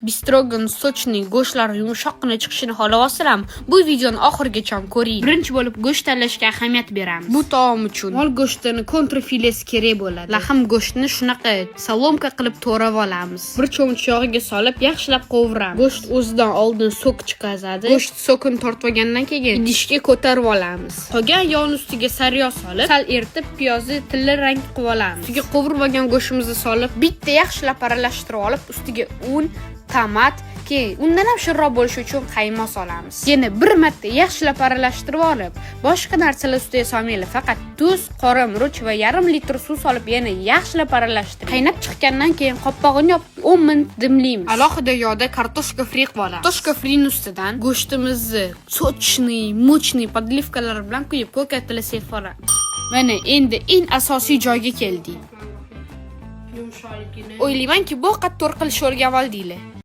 Bistrogan sochning go'shtlari yumshoqqina chiqishini xohlasam, bu videoni oxirigacha ko'ring. Birinchi bo'lib go'sht tanlashga ahamiyat beramiz. Bu taom uchun mol go'shtini kontrfilesi kerak bo'ladi. Laham go'shtini shunaqa salomka qilib to'rab olamiz. Bir cho'mich yog'iga solib, yaxshilab qovuramiz. Go'sht o'zidan oldin sok chiqazadi. Go'sht sokini tortib olgandan keyin idishga ko'tarib olamiz. Qolgan yog'ni ustiga sariyog' solib, sal eritib, piyozni tilla rang qilib olamiz. Ustiga qovurib olgan go'shtimizni solib, bitta yaxshilab aralashtirib olib, ustiga un, tomat, keyin undan ham shirinroq bo'lishi uchun qaymoq solamiz. Yana bir marta yaxshilab aralashtirib olib, boshqa narsalar ustiga solmaylik, faqat tuz, qora murch va yarim litr suv solib yana yaxshilab aralashtirib, qaynab chiqqandan keyin qopqog'ini yopib 10 minut dimlaymiz. Alohida yog'da kartoshka fri qilib olamiz. Kartoshka frining ustidan go'shtimizni sochniy, muchniy podlivkalar bilan quyib ko'katlasak bo'ladi. Mana endi eng asosiy joyga keldik. O'ylaymanki, bu qattiq qilishni o'rganib oldinglar.